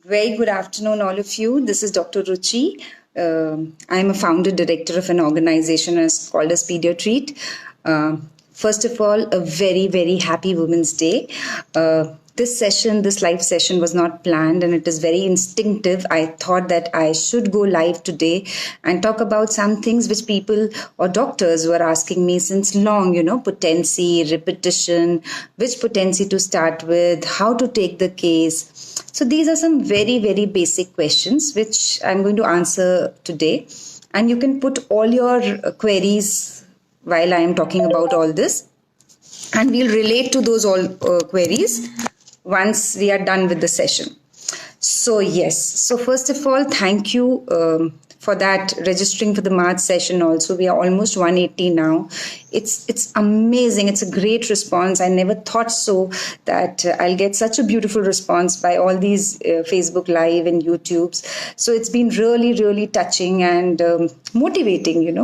Very good afternoon, all of you. This is Dr. Ruchi. I'm a founder director of an organization called as Pediatreat. First of all, a very, very happy Women's Day. This live session was not planned and it is very instinctive. I thought that I should go live today and talk about some things which people or doctors were asking me since long, potency, repetition, which potency to start with, how to take the case. So these are some very, very basic questions which I'm going to answer today. And you can put all your queries while I am talking about all this. And we'll relate to those all queries once we are done with the session. So yes, so first of all, thank you for that registering for the March session also. We are almost 180 now. It's amazing. It's a great response. I never thought so that I'll get such a beautiful response by all these Facebook Live and YouTubes. So it's been really, really touching and motivating,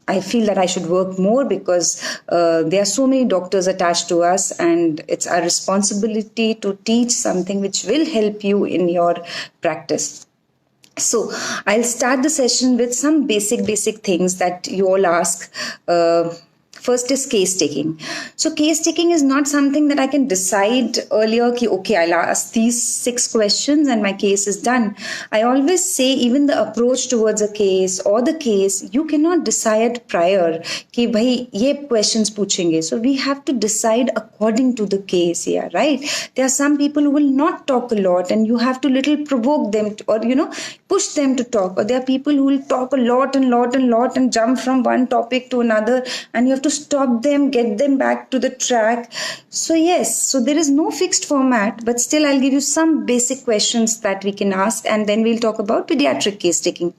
I feel that I should work more because there are so many doctors attached to us, and it's our responsibility to teach something which will help you in your practice. So I'll start the session with some basic things that you all ask. First is case taking. So case taking is not something that I can decide earlier, okay, I'll ask these 6 questions and my case is done. I always say even the approach towards a case or the case, you cannot decide prior कि भाई ये questions पूछेंगे. So we have to decide according to the case, yeah, right? There are some people who will not talk a lot and you have to little provoke them or, push them to talk. Or there are people who will talk a lot and jump from one topic to another and you have to stop them, get them back to the track. So yes, so there is no fixed format, but still I'll give you some basic questions that we can ask and then we'll talk about pediatric case taking.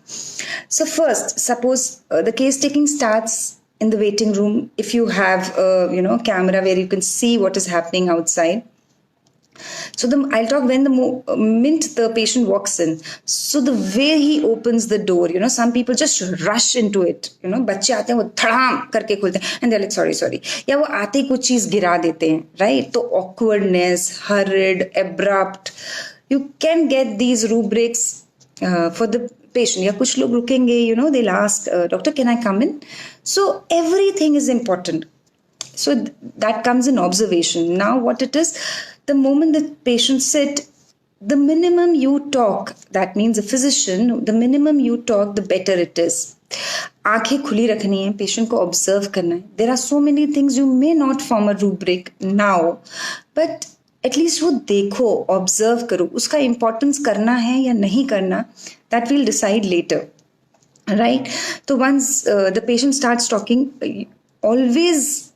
So first, suppose the case taking starts in the waiting room. If you have a camera where you can see what is happening outside. So I'll talk when the minute the patient walks in. So the way he opens the door, some people just rush into it. बच्चे आते हैं वो धड़ाम करके खोलते हैं and they're like sorry. या वो आते ही कुछ चीज गिरा देते हैं, right? तो awkwardness, hurried, abrupt. You can get these rubrics for the patient. या कुछ लोग रुकेंगे, they'll ask, doctor, can I come in? So everything is important. So that comes in observation. Now what it is, the moment the patient sit, the minimum you talk, that means a physician, the minimum you talk, the better it is. आंखें खुली रखनी है, patient को observe करना है. There are so many things you may not form a rubric now, but at least वो देखो, observe करो, उसका importance करना है या नहीं करना, that we'll decide later. Right? So once the patient starts talking, always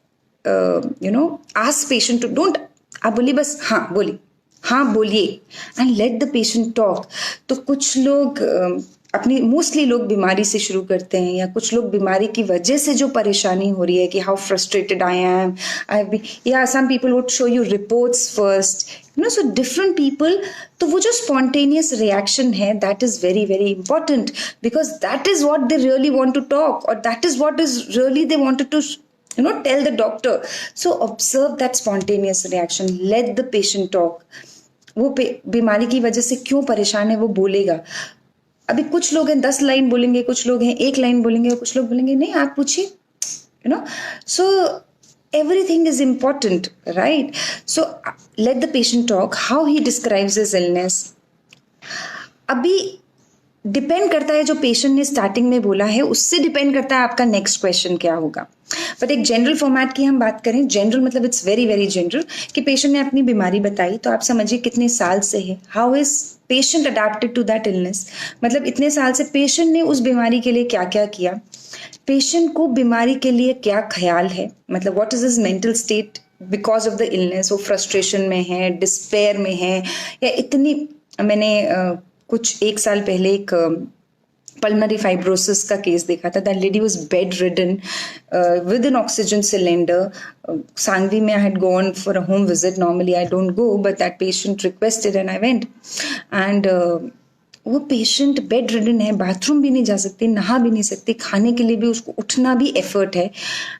ask patient to don't आप बोलिए बस हाँ बोलिए and let the patient talk. तो कुछ लोग मोस्टली लोग बीमारी से शुरू करते हैं या कुछ लोग बीमारी की वजह से जो परेशानी हो रही है कि how frustrated I am, some people would show you reports first, so different people. तो वो जो spontaneous reaction है, that is very, very important because that is what they really want to talk or that is what is really they wanted to tell the doctor. So observe that spontaneous reaction. Let the patient talk. वो बीमारी की वजह से क्यों परेशान है वो बोलेगा. अभी कुछ लोग हैं 10 लाइन बोलेंगे, कुछ लोग हैं 1 लाइन बोलेंगे और कुछ लोग बोलेंगे नहीं आप पूछिए. So everything is important, right? So let the patient talk. How he describes his illness. अभी डिपेंड करता है जो पेशेंट ने स्टार्टिंग में बोला है, उससे डिपेंड करता है आपका नेक्स्ट क्वेश्चन क्या होगा. बट एक जनरल फॉर्मेट की हम बात करें, जनरल मतलब इट्स वेरी वेरी जनरल कि पेशेंट ने अपनी बीमारी बताई तो आप समझिए कितने साल से है, how is patient adapted to that illness. मतलब इतने साल से पेशेंट ने उस बीमारी के लिए क्या क्या किया, पेशेंट को बीमारी के लिए क्या ख्याल है, मतलब what is his mental state because of the illness. वो फ्रस्ट्रेशन में है, डिस्पेयर में है या इतनी. मैंने कुछ 1 साल पहले एक पल्मनरी फाइब्रोसिस का केस देखा था. That lady was bedridden with an oxygen cylinder. Sangvi में I had gone for a home visit. Normally I don't go but that patient requested and I went. And वो patient bedridden है, bathroom भी नहीं जा सकती, नहा भी नहीं सकती, खाने के लिए भी उसको उठना भी एफर्ट है.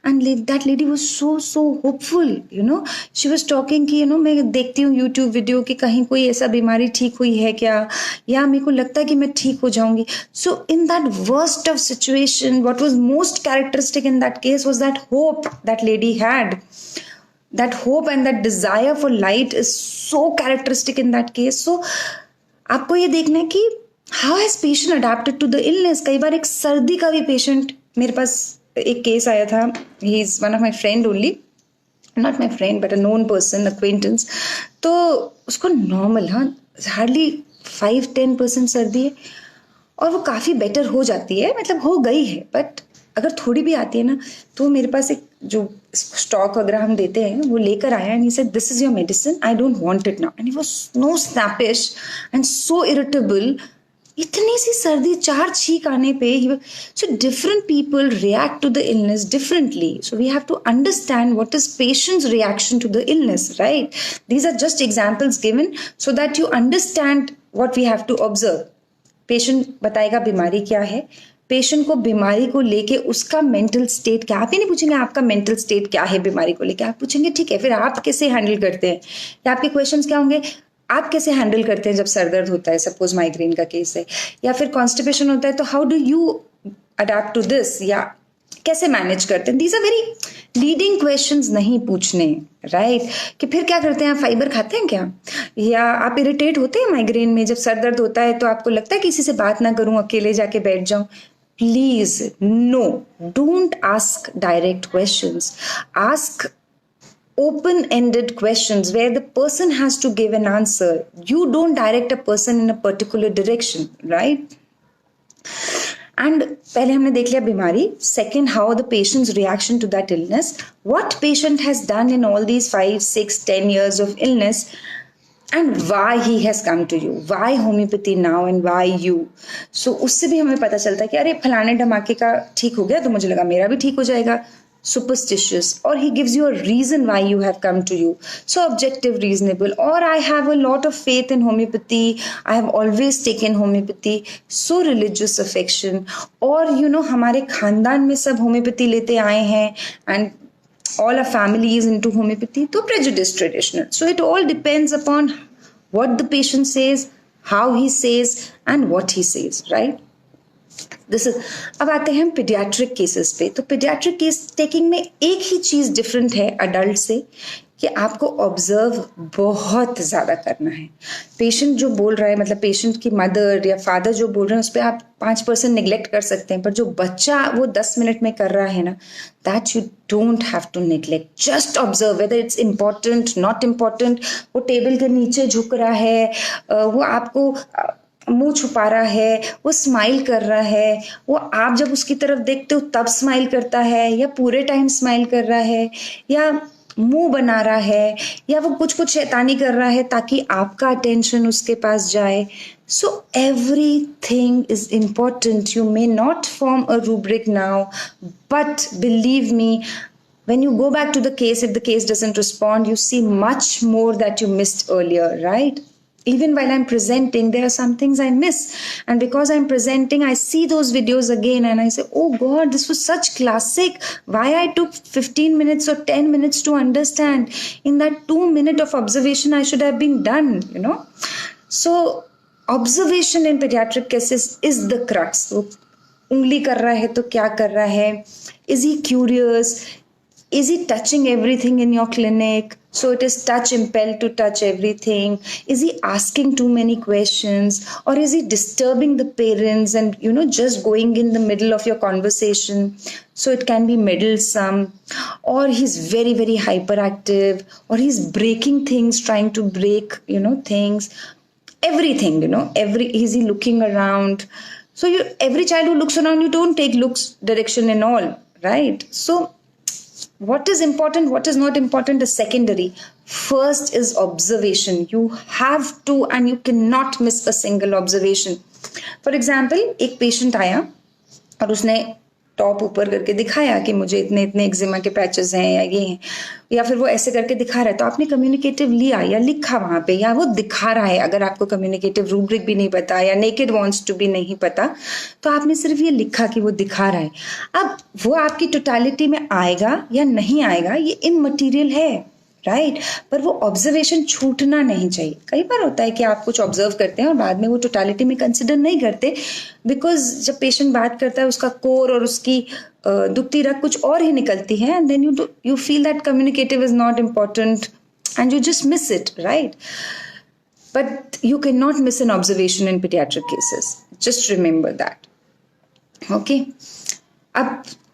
And that lady was so hopeful, you know. She was talking कि मैं देखती हूँ यूट्यूब वीडियो कि कहीं कोई ऐसा बीमारी ठीक हुई है क्या, या मेरे को लगता है कि मैं ठीक हो जाऊंगी. So in that worst of situation, what was most characteristic in that case was that hope that lady had. That hope and that desire for light is so characteristic in that case. So आपको ये देखना है कि how has patient adapted to the illness. कई बार एक सर्दी का भी पेशेंट, मेरे पास एक केस आया था. He is one of my friend only, not my friend but a known person, acquaintance. तो उसको नॉर्मल, हाँ, हार्डली 5-10% सर्दी है और वो काफ़ी बेटर हो जाती है, मतलब हो गई है. बट अगर थोड़ी भी आती है ना, तो मेरे पास एक जो स्टॉक वगैरह हम देते हैं वो लेकर आया. And he said this is your medicine, I don't want it now. And he was no snappish and so irritable. इतनी सी सर्दी, 4 छींक आने पे. So different people react to the illness differently. So we have to understand what is patient's reaction to the illness, right. These are just examples given so that you understand what we have to observe. Patient बताएगा बीमारी क्या है, patient को बीमारी को लेके उसका mental state क्या. आप ही नहीं पूछेंगे आपका मेंटल स्टेट क्या है बीमारी को लेके, आप पूछेंगे ठीक है फिर आप कैसे हैंडल करते हैं, या आपके क्वेश्चंस क्या होंगे, आप कैसे हैंडल करते हैं जब सर दर्द होता है, सपोज माइग्रेन का केस है, या फिर कॉन्स्टिपेशन होता है, तो how do you adapt to this, या कैसे मैनेज करते हैं. These are very leading questions नहीं पूछने, राइट. कि फिर क्या करते हैं, आप फाइबर खाते हैं क्या, या आप इरिटेट होते हैं माइग्रेन में, जब सर दर्द होता है तो आपको लगता है किसी से बात ना करूं, अकेले जाके बैठ जाऊं. Please, no, don't ask direct questions. Ask open-ended questions where the person has to give an answer. You don't direct a person in a particular direction, right? And पहले हमने देख लिया बीमारी. Second, how the patient's reaction to that illness. What patient has done in all these 5, 6, 10 years of illness, and why he has come to you, why homeopathy now and why you. So उससे भी हमें पता चलता है कि अरे फलाने ढमाके का ठीक हो गया तो मुझे लगा मेरा भी ठीक हो जाएगा. Superstitious, or he gives you a reason why you have come to you. So objective, reasonable, or I have a lot of faith in homeopathy, I have always taken homeopathy. So religious affection, or हमारे खानदान में सब homeopathy लेते आए हैं and all our family is into homeopathy, तो prejudice, traditional. So it all depends upon what the patient says, how he says, and what he says, right. This is. अब आते हैं pediatric cases पे. तो pediatric case taking में एक ही चीज different है adult से, कि आपको ऑब्जर्व बहुत ज़्यादा करना है. पेशेंट जो बोल रहा है, मतलब पेशेंट की मदर या फादर जो बोल रहे हैं उस पर आप 5% निगलेक्ट कर सकते हैं, पर जो बच्चा वो 10 मिनट में कर रहा है ना, that you don't have to neglect. Just observe whether it's important, not important. वो टेबल के नीचे झुक रहा है, वो आपको मुंह छुपा रहा है, वो स्माइल कर रहा है, वो आप जब उसकी तरफ देखते हो तब स्माइल करता है, या पूरे टाइम स्माइल कर रहा है, या मुंह बना रहा है, या वो कुछ शैतानी कर रहा है ताकि आपका अटेंशन उसके पास जाए. So everything is important. You may not form a rubric now, but believe me, when you go back to the case, if the case doesn't respond, you see much more that you missed earlier, right? Even while I'm presenting, there are some things I miss. And because I'm presenting, I see those videos again and I say, oh God, this was such classic. Why I took 15 minutes or 10 minutes to understand? In that 2 minutes of observation, I should have been done, So observation in pediatric cases is the crux. वो उंगली कर रहा है तो क्या कर रहा है? Is he curious? Is he touching everything in your clinic? So it is touch impelled to touch everything. Is he asking too many questions? Or is he disturbing the parents and, just going in the middle of your conversation? So it can be meddlesome. Or he's very, very hyperactive. Or he's breaking things, trying to break, things. Everything, is he looking around? So every child who looks around, you don't take looks direction and all, right? So what is important, what is not important is secondary. First is observation. You have to and you cannot miss a single observation. For example, एक patient आया और उसने top ऊपर करके दिखाया कि मुझे इतने इतने एक्जिमा के पैचेस हैं या ये हैं, या फिर वो ऐसे करके दिखा रहा है, तो आपने कम्युनिकेटिव लिया या लिखा वहां पे, या वो दिखा रहा है, अगर आपको कम्युनिकेटिव रूब्रिक भी नहीं पता या नेकेड वांट्स टू भी नहीं पता, तो आपने सिर्फ ये लिखा कि वो दिखा रहा है। अब वो आपकी टोटालिटी में आएगा या नहीं आएगा ये इममटीरियल है, राइट, पर वो ऑब्जर्वेशन छूटना नहीं चाहिए। कई बार होता है कि आप कुछ ऑब्जर्व करते हैं और बाद में वो टोटालिटी में कंसिडर नहीं करते, बिकॉज जब पेशेंट बात करता है उसका कोर और उसकी दुखती रग कुछ और ही निकलती है, and then you feel that communicative is not important and you just miss it, right, but you cannot miss an observation in pediatric cases. Just remember that. Okay.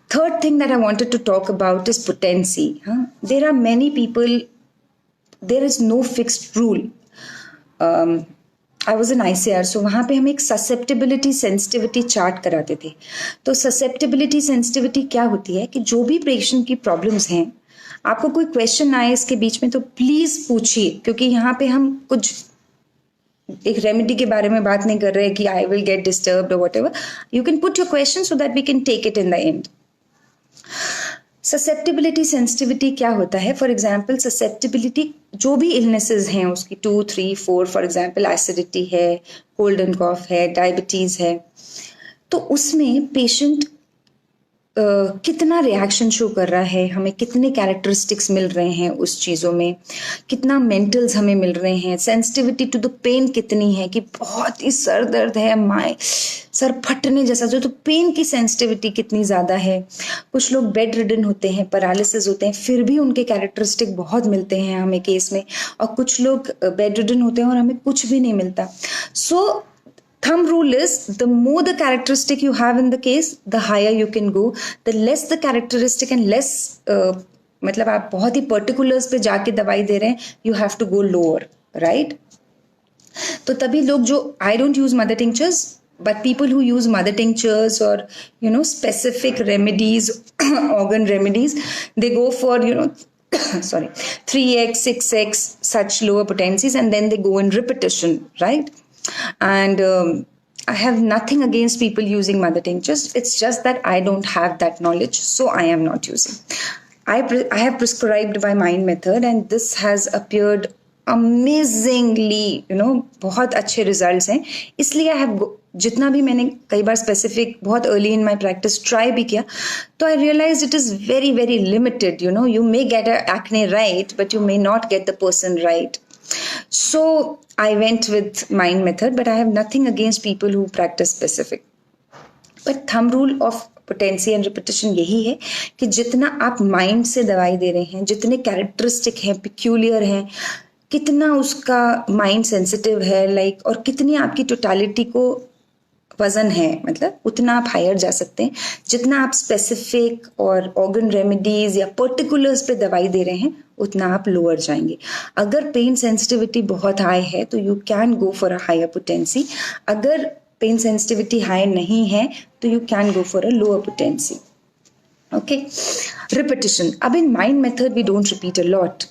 Third thing that I wanted to talk about is potency. There are many people, there is no fixed rule. I was in ICR, so वहाँ पे हम एक susceptibility sensitivity chart कराते थे। तो susceptibility sensitivity क्या होती है कि जो भी पेशेंट की प्रॉब्लम्स हैं, आपको कोई क्वेश्चन आए इसके बीच में तो प्लीज पूछिए, क्योंकि यहाँ पे हम कुछ एक रेमेडी के बारे में बात नहीं कर रहे कि आई विल गेट डिस्टर्ब्ड और whatever. You can put your question so that we can take it in the end. Susceptibility sensitivity क्या होता है? फॉर एग्जाम्पल ससेप्टिबिलिटी जो भी इलनेसेस हैं उसकी 2, 3, 4, फॉर एग्जाम्पल एसिडिटी है, कोल्ड एंड कॉफ है, डायबिटीज है, तो उसमें पेशेंट कितना रिएक्शन शो कर रहा है, हमें कितने कैरेक्टरिस्टिक्स मिल रहे हैं उस चीज़ों में, कितना मेंटल्स हमें मिल रहे हैं, सेंसिटिविटी टू द पेन कितनी है कि बहुत ही सर दर्द है, माय सर फटने जैसा, जो तो पेन की सेंसिटिविटी कितनी ज़्यादा है। कुछ लोग बेड रिडन होते हैं, पैरालिसिस होते हैं, फिर भी उनके कैरेक्टरिस्टिक बहुत मिलते हैं हमें केस में, और कुछ लोग बेड रिडन होते हैं और हमें कुछ भी नहीं मिलता। सो thumb rule is the more the characteristic you have in the case, the higher you can go. The less the characteristic and less मतलब आप बहुत ही particulars पे जाके दवाई दे रहे हैं, you have to go lower, right? तो तभी लोग जो I don't use mother tinctures, but people who use mother tinctures or specific remedies, organ remedies, they go for 3x, 6x such lower potencies, and then they go in repetition, right? And I have nothing against people using mother tinctures. It's just that I don't have that knowledge, so I am not using. I have prescribed by Mind Method, and this has appeared amazingly, बहुत अच्छे results हैं। इसलिए I have जितना भी मैंने कई बार specific बहुत early in my practice try भी किया, तो I realized it is very very limited. You may get an acne right, but you may not get the person right. So I went with Mind Method, but I have nothing against people who practice specific. But thumb rule of potency and repetition यही है कि जितना आप mind से दवाई दे रहे हैं, जितने कैरेक्टरिस्टिक हैं, पिक्यूलियर हैं, कितना उसका माइंड सेंसिटिव है, और कितनी आपकी टोटालिटी को वजन है, मतलब उतना आप हायर जा सकते हैं। जितना आप स्पेसिफिक और ऑर्गन रेमेडीज या पर्टिकुलर्स पे दवाई दे रहे हैं, उतना आप लोअर जाएंगे। अगर पेन सेंसिटिविटी बहुत हाई है तो you can go for a higher potency. अगर पेन सेंसिटिविटी हाई नहीं है तो you can go for a lower potency. Okay, repetition. अब in mind method we don't repeat a lot.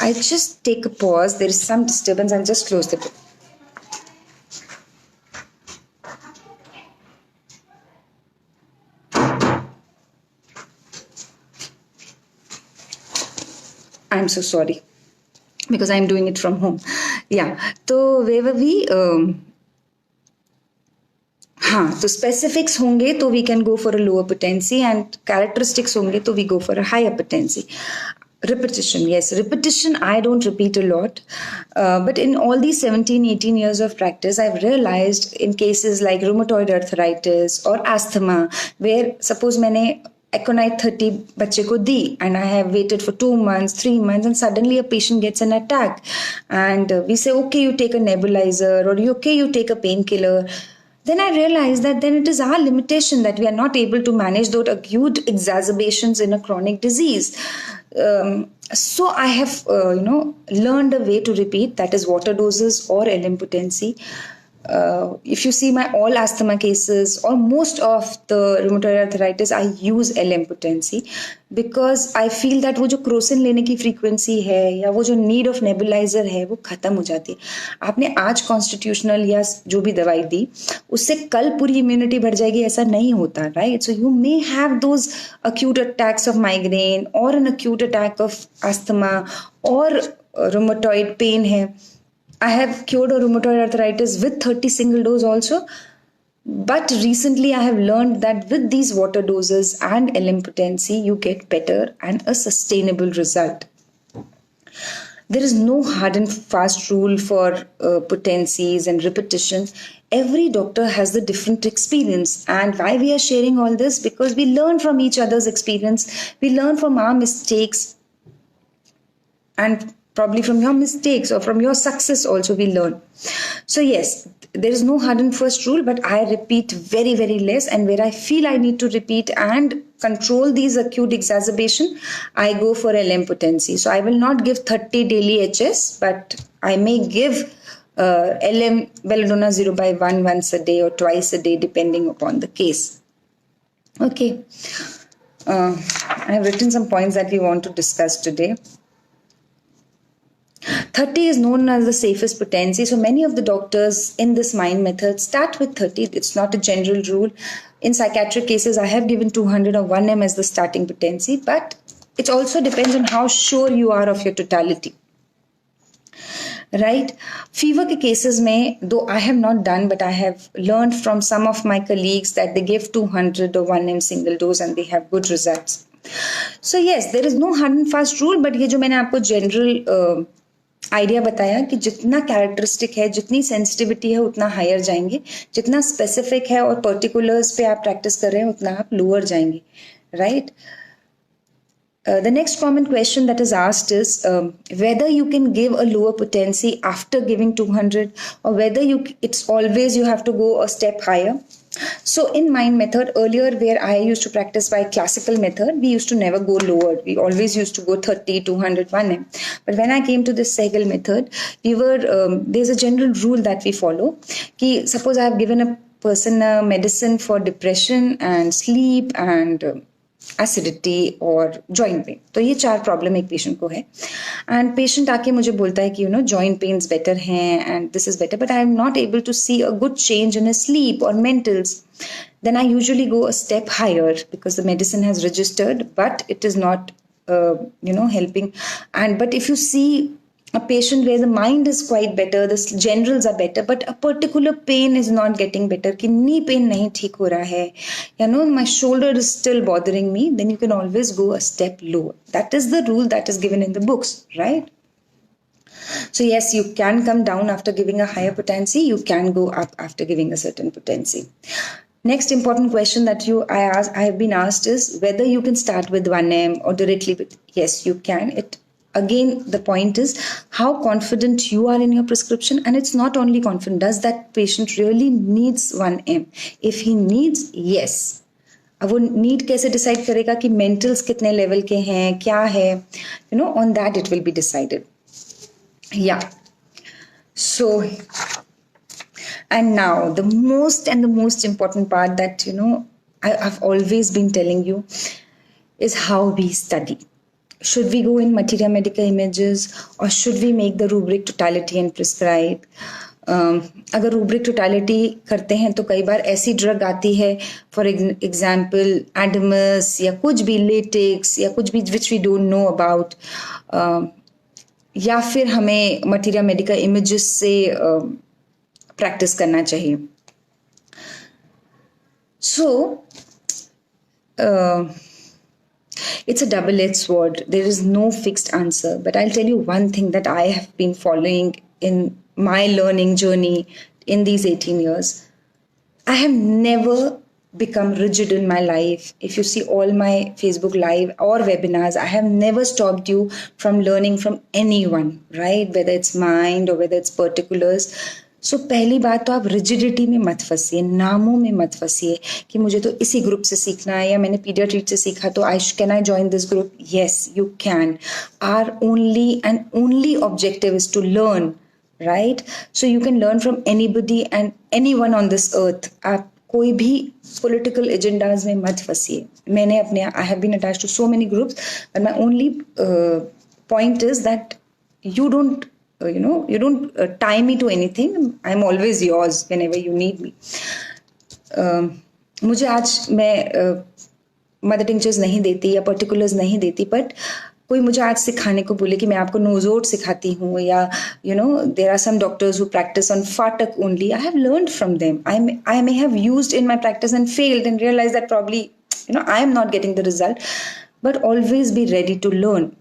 I just take a pause, there is some disturbance, I just close the book. I'm so sorry because I'm doing it from home. Yeah, तो where were we? हाँ, तो specifics होंगे तो we can go for a lower potency, and characteristics होंगे तो we go for a higher potency. Repetition, yes, repetition I don't repeat a lot, but in all these 17-18 years of practice, I've realized in cases like rheumatoid arthritis or asthma, where suppose मैंने Aconite 30 बच्चे को दी, and I have waited for 2 months, 3 months, and suddenly a patient gets an attack, and we say, okay, you take a nebulizer, or you take a painkiller. Then I realized that then it is our limitation that we are not able to manage those acute exacerbations in a chronic disease. So I have, learned a way to repeat, that is water doses or LM potency. if you see my all asthma cases or most of the rheumatoid arthritis, I use LM potency because I feel that वो जो Crocin लेने की frequency है या वो जो need of nebuliser है वो खत्म हो जाती है। आपने आज कॉन्स्टिट्यूशनल या जो भी दवाई दी उससे कल पूरी इम्यूनिटी बढ़ जाएगी, ऐसा नहीं होता, right? So you may have those acute attacks of migraine or an acute attack of asthma or rheumatoid pain है। I have cured a rheumatoid arthritis with 30 single dose also. But recently I have learned that with these water doses and LM potency, you get better and a sustainable result. There is no hard and fast rule for potencies and repetitions. Every doctor has the different experience. And why we are sharing all this? Because we learn from each other's experience. We learn from our mistakes. And probably from your mistakes or from your success also we learn. So yes, there is no hard and fast rule, but I repeat very, very less, and where I feel I need to repeat and control these acute exacerbation, I go for LM potency. So I will not give 30 daily HS, but I may give LM belladonna 0/1 once a day or twice a day depending upon the case. Okay, I have written some points that we want to discuss today. 30 is known as the safest potency. So many of the doctors in this mind method start with 30. It's not a general rule. In psychiatric cases, I have given 200 or 1M as the starting potency, but it also depends on how sure you are of your totality. Right? Fever ke cases mein, though I have not done, but I have learned from some of my colleagues that they give 200 or 1M single dose and they have good results. So yes, there is no hard and fast rule, but ये जो मैंने आपको general idea बताया कि जितना characteristic है, जितनी sensitivity है उतना हायर जाएंगे, जितना स्पेसिफिक है और पर्टिकुलर्स पे आप प्रैक्टिस कर रहे हैं उतना आप लोअर जाएंगे, right? The next common question that is asked is whether you can give a lower potency after giving 200 or whether it's always you have to go a step higher. So in mind method earlier, where I used to practice by classical method, we used to never go lower. We always used to go 30, 200, 1M. But when I came to this Sehgal method, there's a general rule that we follow. Ki suppose I have given a person a medicine for depression and sleep and acidity और joint pain, तो ये 4 problem एक patient को है and patient आके मुझे बोलता है कि जॉइंट पेन्स बेटर हैं and this is better, but I am not able to see a good change in sleep और mentals. Then I usually go a step higher because the medicine has registered, but it is not helping. But if you see a patient where the mind is quite better, the generals are better, but a particular pain is not getting better, कि knee pain नहीं ठीक हो रहा है, my shoulder is still bothering me, then you can always go a step lower. That is the rule that is given in the books, right? So yes, you can come down after giving a higher potency, you can go up after giving a certain potency. Next important question that I have been asked is whether you can start with 1M or directly with, yes, you can. Again, the point is how confident you are in your prescription, and it's not only confident. Does that patient really needs 1M? If he needs, yes. अब वो need कैसे decide करेगा कि मेंटल्स कितने level के हैं, क्या है, on that it will be decided. Yeah. So, and now the most important part that I've always been telling you is how we study. Should we go in materia medica images or should we make the rubric totality and prescribe? अगर rubric totality करते हैं तो कई बार ऐसी drug आती है, for example Adamus या कुछ भी latex या कुछ भी which we don't know about, या फिर हमें materia medica images से प्रैक्टिस करना चाहिए. So it's a double-edged sword. There is no fixed answer. But I'll tell you one thing that I have been following in my learning journey in these 18 years. I have never become rigid in my life. If you see all my Facebook live or webinars, I have never stopped you from learning from anyone, right? Whether it's mind or whether it's particulars. सो पहली बात तो आप rigidity में मत फंसिए, नामों में मत फंसिए कि मुझे तो इसी ग्रुप से सीखना है या मैंने पीडियाट्रिक से सीखा तो can I join this group? Yes, you can. Our only objective is to learn, right? So you can learn from anybody and anyone on this earth. आप कोई भी political agendas में मत फंसिए. मैंने अपने I have been attached to so many groups, but my only point is that you don't you don't tie me to anything. I'm always yours whenever you need me. मुझे आज मैं mother tinctures नहीं देती या particulars नहीं देती, but कोई मुझे आज सिखाने को बोले कि मैं आपको नोजोट सिखाती हूँ, या there are some doctors who practice on फाटक only. I have learned from them. I may have used in my practice and failed and realize that probably I am not getting the result, but always be ready to learn.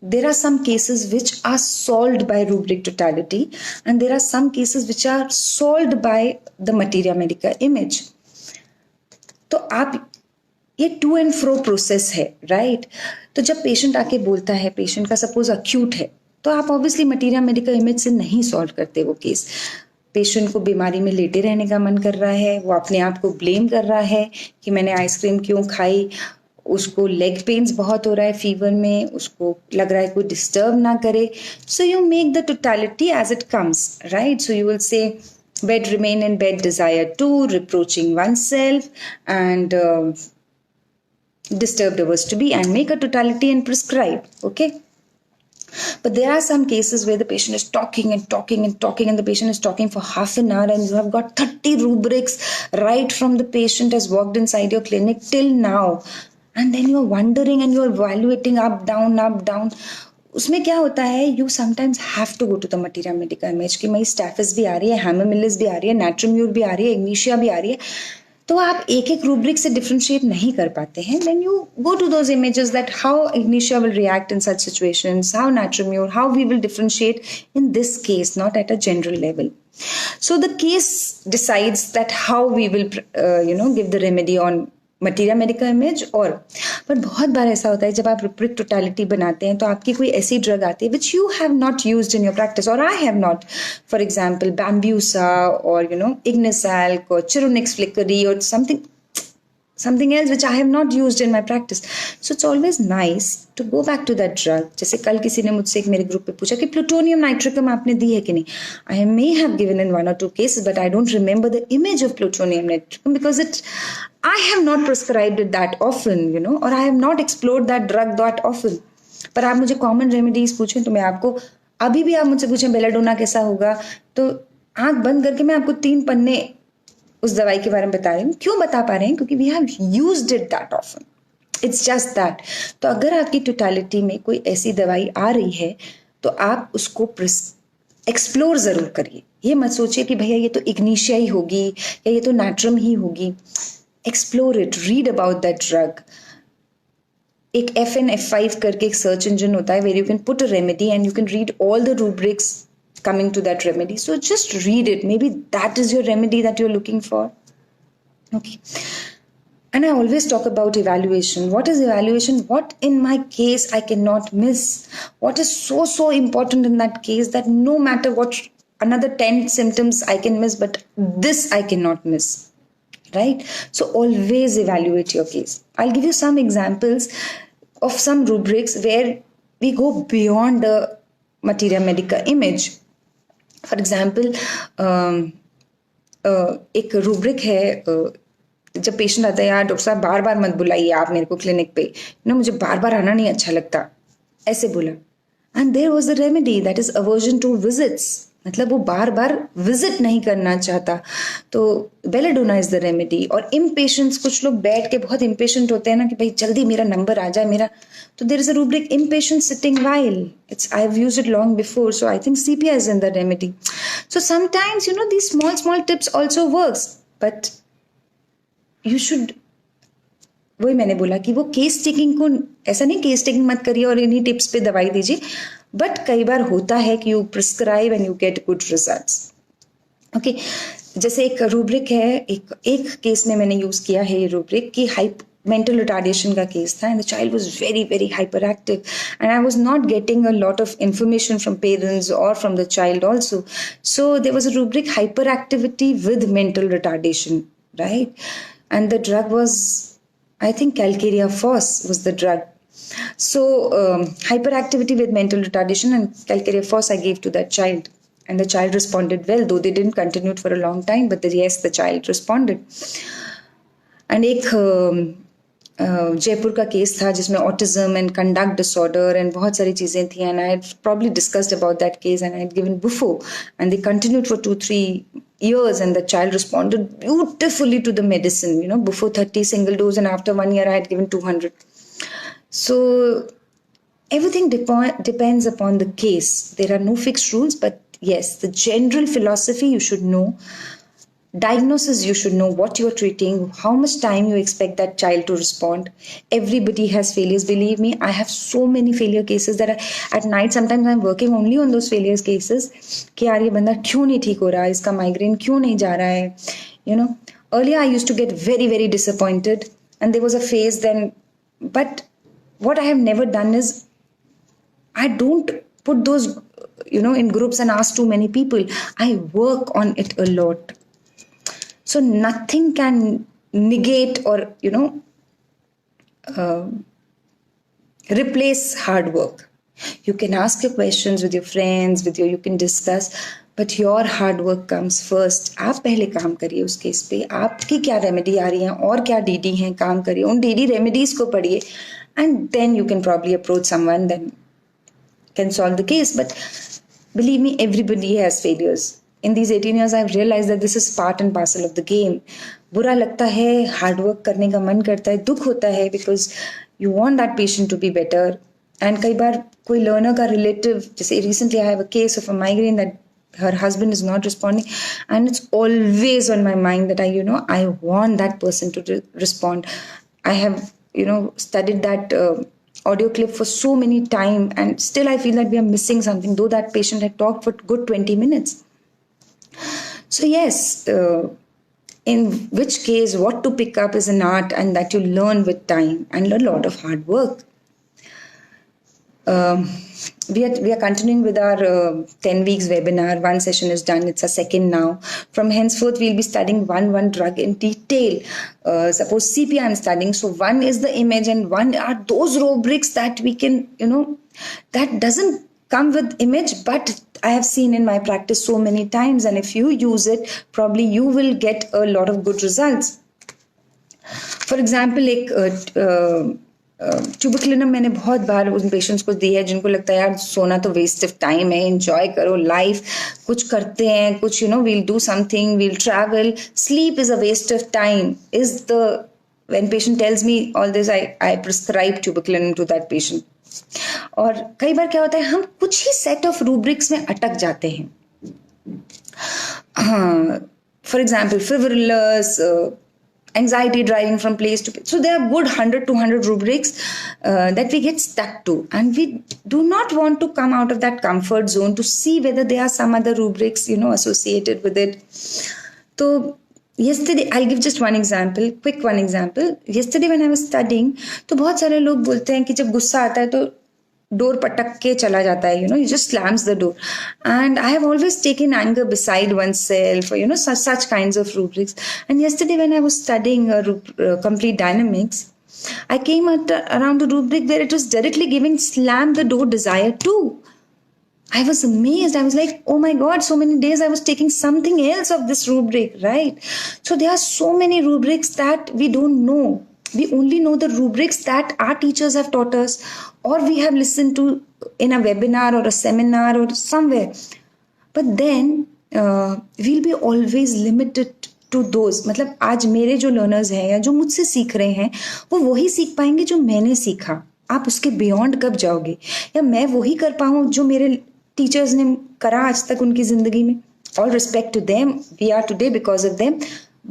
There are some cases which are solved by rubric totality, and there are some cases which are solved by the materia medica image. तो आप ये to and fro process है, right? तो जब patient आके बोलता है, patient का सपोज अक्यूट है, तो आप ऑब्वियसली मटीरिया मेडिकल इमेज से नहीं सॉल्व करते वो केस. पेशेंट को बीमारी में लेटे रहने का मन कर रहा है, वो अपने आप को ब्लेम कर रहा है कि मैंने आइसक्रीम क्यों खाई, उसको लेग पेन्स बहुत हो रहा है फीवर में, उसको लग रहा है कोई डिस्टर्ब ना करे. So you make the totality as it comes, right? So you will say bed remain in bed desire 2, reproaching oneself, and disturbed hours to be, and make a totality and prescribe. Okay, but there are some cases where the patient is talking and talking and talking, and the patient is talking for half an hour, and you have got 30 rubrics right from the patient has walked inside your clinic till now, and then you're wondering and you're evaluating up down. उसमें क्या होता है, you sometimes have to go to the materia medica image कि may स्टैफिस भी आ रही है, हैमोमिलिस भी आ रही है, नाट्रोम्यूर भी आ रही है, इग्निशिया भी आ रही है. तो आप एक एक रूब्रिक से डिफ्रेंशिएट नहीं कर पाते हैं. Then you go to those images that how ignatia will react in such situations, how natrum mur, how we will differentiate in this case, not at a general level. So the case decides that how we will give the remedy on materia medica image. और but बहुत बार ऐसा होता है जब आप rubric totality बनाते हैं तो आपकी कोई ऐसी ड्रग आती है which you have not used in your practice, और I have not. For example bambusa और इग्निसैल्क और चिरोनिक्स फ्लिकरी और something else which I have not used in my practice. So it's always nice to go back to that drug. जैसे कल किसी ने मुझसे एक मेरे ग्रुप पे पूछा कि प्लूटोनियम नाइट्रिकम आपने दी है कि नहीं. I may have given in 1 or 2 cases, but I don't remember the image of plutonium natricum because I have not prescribed it that often, or I have not explored that drug that often. पर आप मुझे common remedies पूछें तो मैं आपको, अभी भी आप मुझसे पूछें बेलाडोना कैसा होगा, तो आंख बंद करके मैं आपको 3 पन्ने उस दवाई के बारे में बता रही हूँ. क्यों बता पा रहे हैं? क्योंकि we have used it that often. It's just that. तो अगर आपकी टोटलिटी में कोई ऐसी दवाई आ रही है तो आप उसको एक्सप्लोर जरूर करिए. ये मत सोचिए कि भैया ये तो इग्निशिया ही होगी या ये तो नाट्रम ही होगी. Explore it, read about that drug. एक FN F5 करके एक सर्च इंजन होता है where you can put a remedy and you can read all the rubrics coming to that remedy. So just read it. Maybe that is your remedy that you're looking for. Okay. And I always talk about evaluation. What is evaluation? What in my case I cannot miss? What is so important in that case that no matter what another 10 symptoms I can miss, but this I cannot miss. Right? So always evaluate your case. I'll give you some examples of some rubrics where we go beyond the materia medica image. For example एक rubric है, जब patient आता है, यार doctor साहब बार बार मत बुलाइए आप मेरे को क्लिनिक पे, मुझे बार बार आना नहीं अच्छा लगता, ऐसे बोला. And there was the remedy that is aversion to visits. मतलब वो बार बार विजिट नहीं करना चाहता, तो बेलाडोना इज द रेमेडी. और इम्पेशेंस, कुछ लोग बैठ के बहुत इम्पेशेंट होते हैं ना कि भाई जल्दी मेरा नंबर आ जाए मेरा, तो there is a rubric impatient sitting while. It's I have used it long before, so I think CPR is in the remedy. So sometimes these small tips also works, but you should, वही मैंने बोला कि वो case taking को, ऐसा नहीं case taking मत करिए और इन्हीं टिप्स पे दवाई दीजिए, बट कई बार होता है कि you prescribe and you get good results. Okay, जैसे एक रूब्रिक है, एक केस में मैंने यूज किया है ये रूब्रिक कि मेंटल रिटार्डेशन का केस था, and the child was very hyperactive, and I was not getting a lot of information from parents और from the child also. So there was a rubric hyperactivity with mental retardation, right? And the drug was, I think Calcarea Phos was the drug. So hyperactivity with mental retardation and calcareous force I gave to that child, and the child responded well, though they didn't continue it for a long time, but yes, the child responded. And एक जयपुर का case था जिसमें autism and conduct disorder and बहुत सारी चीज़ें थी, and I had probably discussed about that case and I had given bufo and they continued for 2-3 years and the child responded beautifully to the medicine, you know, before 30 single dose, and after 1 year I had given 200. So everything depends upon the case. There are no fixed rules, but yes, the general philosophy you should know. Diagnosis, you should know what you're treating, how much time you expect that child to respond. Everybody has failures, believe me. I have so many failure cases that at night sometimes I'm working only on those failures cases कि यार ये बंदा क्यों नहीं ठीक हो रहा है, इसका माइग्रेन क्यों नहीं जा रहा है, you know. Earlier I used to get very very disappointed, and there was a phase then, but what I have never done is I don't put those, you know, in groups and ask too many people. I work on it a lot. So nothing can negate or, you know, replace hard work. You can ask your questions with your friends, you can discuss, but your hard work comes first. आप पहले काम करिए उस case पे, आपकी क्या remedy आ रही हैं और क्या डीडी हैं, काम करिए, उन डीडी रेमेडीज को पढ़िए, and then you can probably approach someone that can solve the case. But believe me, everybody has failures. In these 18 years, I've realized that this is part and parcel of the game. बुरा लगता है, hard work करने का मन करता है, दुख होता है, because you want that patient to be better. And कई बार कोई learner का relative, जैसे recently I have a case of a migraine that her husband is not responding, and it's always on my mind that I want that person to respond. I have, studied that audio clip for so many times, and still I feel that we are missing something, though that patient had talked for good 20 minutes. So yes, in which case what to pick up is an art, and that you learn with time and a lot of hard work. We are continuing with our 10 weeks webinar. One session is done. It's a second now. From henceforth, we'll be studying one drug in detail. Suppose CP I'm studying. So one is the image, and one are those rubrics that we can, that doesn't come with image, but I have seen in my practice so many times, and if you use it, probably you will get a lot of good results. For example, like ट्यूबिक्लिनम मैंने बहुत बार उन patients को दी है जिनको लगता है यार सोना तो वेस्ट ऑफ टाइम है, एंजॉय करो लाइफ, कुछ करते हैं, कुछ we'll do something, we'll travel, sleep is a waste of time is the when patient tells me all this, I prescribe tuberculinum to that patient. और कई बार क्या होता है, हम कुछ ही सेट ऑफ रूब्रिक्स में अटक जाते हैं. फॉर एग्जाम्पल फिब्रिलस, anxiety driving from place to place. So there are good 100-200 rubrics that we get stuck to, and we do not want to come out of that comfort zone to see whether there are some other rubrics associated with it. So yesterday, I'll give just one example, quick one example. Yesterday when I was studying, तो बहुत सारे लोग बोलते हैं कि जब गुस्सा आता है तो डोर पटक के चला जाता है, he just slams the door. And I have always taken anger beside oneself, or such kinds of rubrics. And yesterday when I was studying complete dynamics, I came around a rubric where it was directly giving slam the door desire too. I was amazed. I was like, oh my God, so many days I was taking something else of this rubric, right? So there are so many rubrics that we don't know. We only know the rubrics that our teachers have taught us, or we have listened to in a webinar or a seminar or somewhere. But then we'll be always limited to those. मतलब आज मेरे जो learners हैं या जो मुझसे सीख रहे हैं, वो वही सीख पाएंगे जो मैंने सीखा. आप उसके beyond कब जाओगे? या मैं वही कर पाऊँ जो मेरे teachers ने करा आज तक उनकी जिंदगी में. All respect to them. We are today because of them.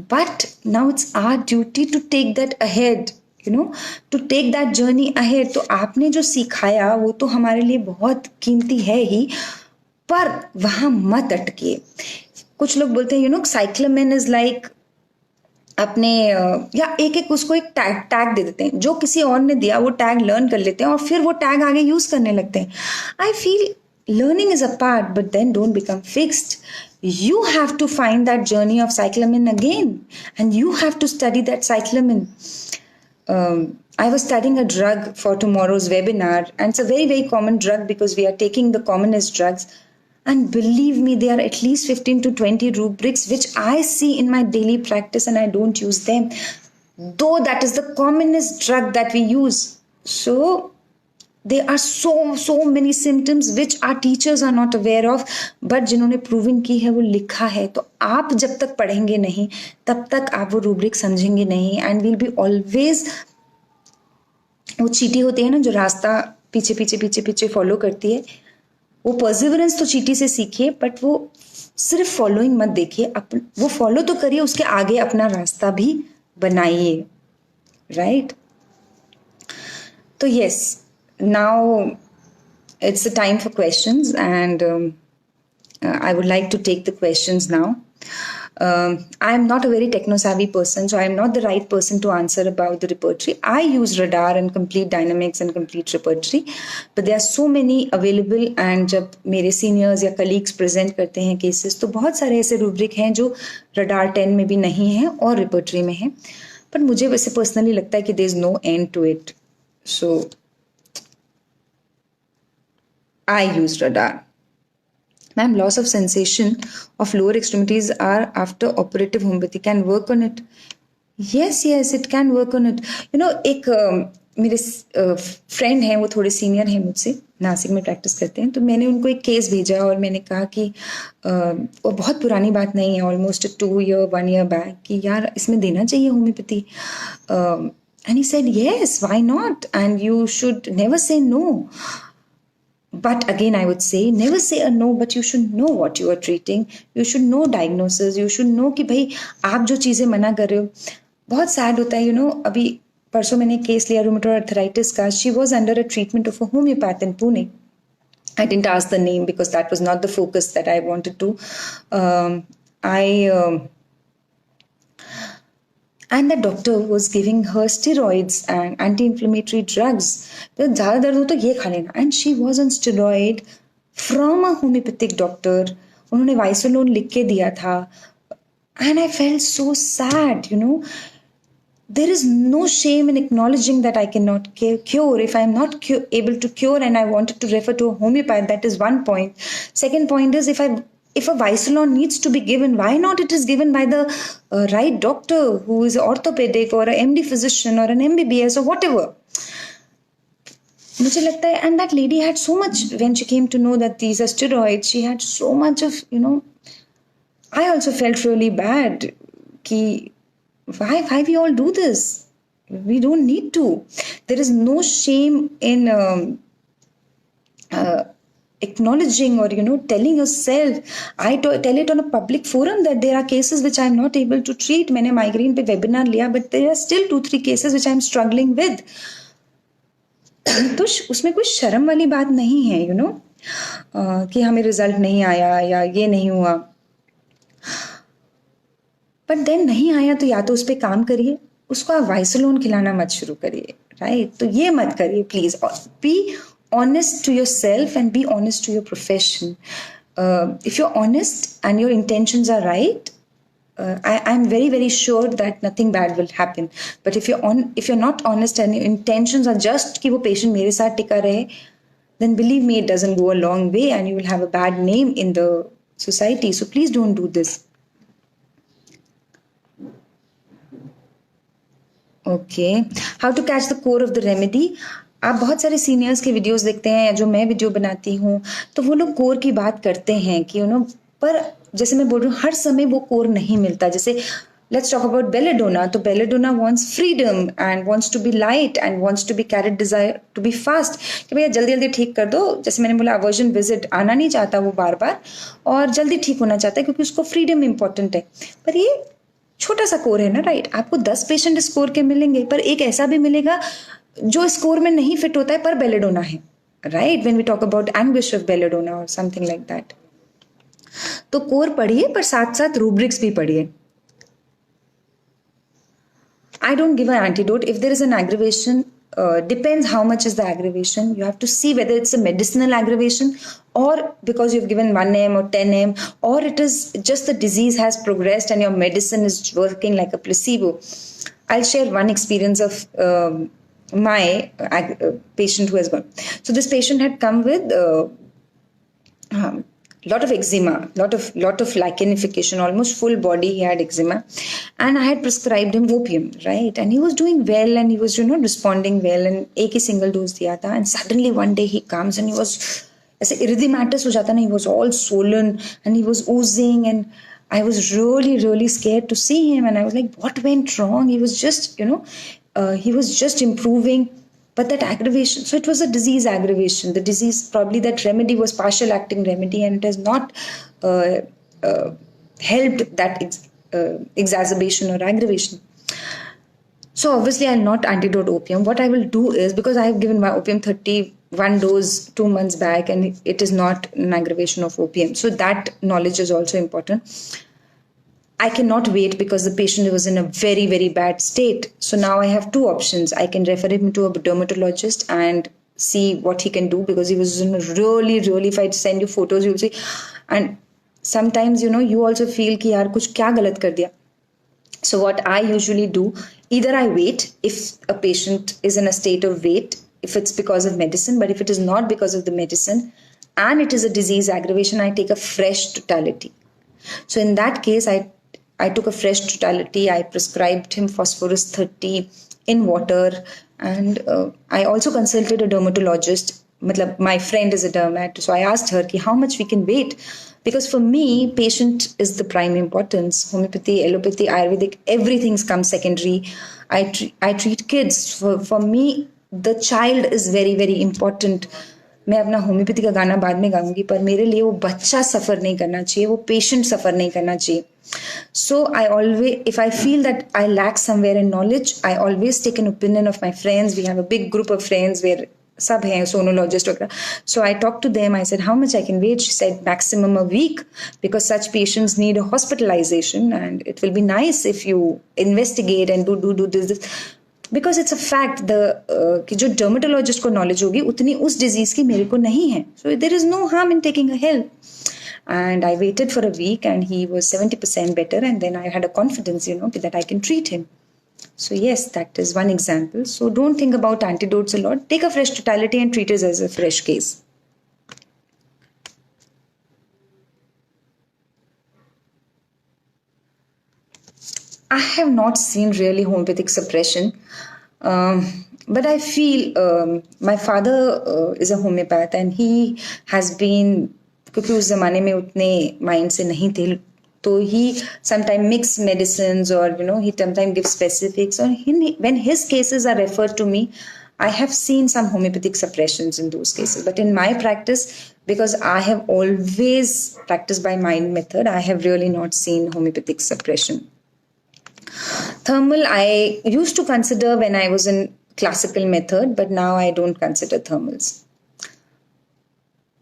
But now it's our duty to take that ahead, to take that journey ahead. तो आपने जो सिखाया वो तो हमारे लिए बहुत कीमती है ही, पर वहाँ मत अटकिए. कुछ लोग बोलते हैं साइक्लोमेन इज लाइक अपने या एक उसको एक टैग दे देते हैं, जो किसी और ने दिया वो टैग लर्न कर लेते हैं और फिर वो टैग आगे यूज करने लगते हैं. I feel learning is a part, but then don't become fixed. You have to find that journey of cyclamen again, and you have to study that cyclamen. I was studying a drug for tomorrow's webinar, and it's a very, very common drug because we are taking the commonest drugs. And believe me, there are at least 15 to 20 rubrics which I see in my daily practice and I don't use them. Though that is the commonest drug that we use. So there are so many symptoms which our teachers are not aware of, but जिन्होंने proving की है वो लिखा है. तो आप जब तक पढ़ेंगे नहीं तब तक आप वो रूब्रिक समझेंगे नहीं. एंड विल बी ऑलवेज, वो चीटी होती है ना जो रास्ता पीछे पीछे पीछे पीछे फॉलो करती है, वो परसिवरेंस तो चीटी से सीखिए, बट वो सिर्फ फॉलोइंग मत देखिए, वो फॉलो तो करिए, उसके आगे अपना रास्ता भी बनाइए. राइट? तो yes, now it's the time for questions, and I would like to take the questions now. I am not a very techno-savvy person, so I am not the right person to answer about the repertory. I use radar and complete dynamics and complete repertory, but there are so many available, and जब मेरे seniors या colleagues present करते हैं cases, तो बहुत सारे ऐसे rubric हैं जो radar 10 में भी नहीं है और repertory में है. पर मुझे वैसे personally लगता है कि there is no end to it. So I use radar. Ma'am, loss of sensation of lower extremities are after operative homeopathy. Can work on it? Yes, it can work on it. You know, एक मेरे friend हैं, वो थोड़े senior हैं मुझसे, नासिक में practice करते हैं. तो मैंने उनको एक केस भेजा और मैंने कहा कि वो बहुत पुरानी बात नहीं है, ऑलमोस्ट 1 year बैक, कि यार इसमें देना चाहिए homeopathy. And he said, yes, why not? And you should never say no. But again, I would say, never say a no, but you should know what you are treating. You should know diagnosis. You should know कि भाई आप जो चीज़ें मना कर रहे हो. बहुत सैड होता है, you know. अभी परसों मैंने केस लिया रूमेटॉइड आर्थराइटिस का. She was under a treatment of a homeopath in Pune. I didn't ask the name because that was not the focus that I wanted to. And the doctor was giving her steroids and anti-inflammatory drugs. तो ज़्यादा दर्द हो तो ये खा लेना. And she was on steroid from a homeopathic doctor. उन्होंने वाइसोलोन लिख के दिया था. And I felt so sad, you know. There is no shame in acknowledging that I cannot cure. If I am not able to cure and I wanted to refer to a homeopath, that is one point. Second point is, if a Visolon needs to be given, why not it is given by the right doctor who is orthopedic or a MD physician or an MBBS or whatever. मुझे लगता है, and that lady had so much, when she came to know that these are steroids, she had so much of, you know, I also felt really bad कि why we all do this? We don't need to. There is no shame in acknowledging or, you know, telling yourself. I tell it on a public forum that there are cases which I am not able to treat. मैंने migraine पे webinar लिया, but there are still 2-3 cases which I am struggling with. तो उसमें कोई शर्म वाली बात नहीं है, you know, कि हमें रिजल्ट नहीं आया या ये नहीं हुआ. बट देन नहीं आया तो या तो उस पर काम करिए, उसको आप वाइसोलोन खिलाना मत शुरू करिए. राइट? तो ये मत करिए please. Be honest to yourself and be honest to your profession. If you're honest and your intentions are right, I'm very, very sure that nothing bad will happen. But if you're not honest and your intentions are just कि वो patient मेरे साथ टिका रहे, then believe me, it doesn't go a long way and you will have a bad name in the society. So please don't do this. Okay. How to catch the core of the remedy? आप बहुत सारे seniors के videos देखते हैं या जो मैं video बनाती हूँ, तो वो लोग कोर की बात करते हैं कि यू नो, पर जैसे मैं बोल रही हूँ हर समय वो कोर नहीं मिलता. जैसे लेट्स टॉक अबाउट बेलेडोना. तो belladonna wants freedom and wants to be light and wants to be carried desire to be fast, कि भैया जल्दी जल्दी ठीक कर दो. जैसे मैंने बोला, अवर्जन विजिट आना नहीं चाहता वो बार बार और जल्दी ठीक होना चाहता है क्योंकि उसको फ्रीडम इंपॉर्टेंट है. पर ये छोटा सा कोर है ना. राइट? आपको 10 पेशेंट इस कोर के मिलेंगे, पर एक ऐसा भी मिलेगा जो स्कोर में नहीं फिट होता है पर बेलेडोना है. Right? When we talk about anguish of belladonna और समथिंग लाइक दैट. तो कोर पढ़िए पर साथ साथ रूब्रिक्स भी पढ़िए. I don't give an antidote. If there is an aggravation, depends how much is the aggravation. You have to see whether it's a medicinal aggravation or because you've given 1M or 10M, or it is just the disease has progressed and your medicine is working like a placebo. I'll share one experience of my patient who has gone. So this patient had come with lot of eczema, lot of lichenification, almost full body. He had eczema, and I had prescribed him opium, right? And he was doing well, and he was responding well. And एक ही single dose दिया था, and suddenly one day he comes and he was ऐसे erythematous हो जाता ना. He was all swollen and he was oozing, and I was really scared to see him, and I was like, what went wrong? He was just he was just improving. But that aggravation, so it was a disease aggravation. The disease, probably that remedy was partial acting remedy, and it has not helped that exacerbation or aggravation. So obviously I'll not antidote opium. What I will do is, because I have given my opium 31 dose 2 months back, and it is not an aggravation of opium. So that knowledge is also important. I cannot wait because the patient was in a very bad state. So now I have two options. I can refer him to a dermatologist and see what he can do, because he was in a really, if I send you photos, you'll see. And sometimes, you also feel कि यार कुछ क्या गलत कर दिया. So what I usually do, either I wait if a patient is in a state of wait, if it's because of medicine, but if it is not because of the medicine and it is a disease aggravation, I take a fresh totality. So in that case, I took a fresh totality. I prescribed him phosphorus 30 in water, and I also consulted a dermatologist. My friend is a dermat, so I asked her how much we can wait, because for me, patient is the prime importance. Homeopathy, allopathy, Ayurvedic, everything's comes secondary. I treat kids. For me, the child is very important. मैं अपना homeopathy का गाना बाद में गाऊंगी, पर मेरे लिए वो बच्चा सफर नहीं करना चाहिए, वो पेशेंट सफर नहीं करना चाहिए. So I always, if I feel that I lack somewhere in knowledge, I always take an opinion of my friends. We have a big group of friends where सब हैं sonologist वगैरह. So I talked to them. I said, how much I can wait? She said, maximum a week, because such patients need a hospitalization, and it will be nice if you investigate and do this. Because it's a fact, कि जो dermatologist को knowledge होगी उतनी उस disease की मेरे को नहीं है. So there is no harm in taking a help. And I waited for a week, and he was 70% better, and then I had a confidence, that I can treat him. So yes, that is one example. So don't think about antidotes a lot. Take a fresh totality and treat it as a fresh case. I have not seen really homeopathic suppression, but I feel my father is a homeopath, and he has been, क्योंकि उस ज़माने में उतने mind से नहीं थे, तो he sometimes mix medicines, or he sometimes gives specifics. Or when his cases are referred to me, I have seen some homeopathic suppressions in those cases. But in my practice, because I have always practiced by mind method, I have really not seen homeopathic suppression. Thermal, I used to consider when I was in classical method, but now I don't consider thermals.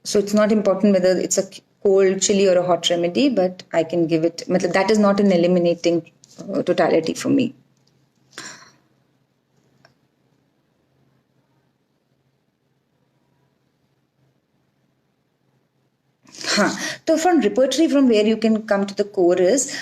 So it's not important whether it's a cold, chilly, or a hot remedy, but I can give it. That is not an eliminating totality for me. So from repertory, from where you can come to the core is,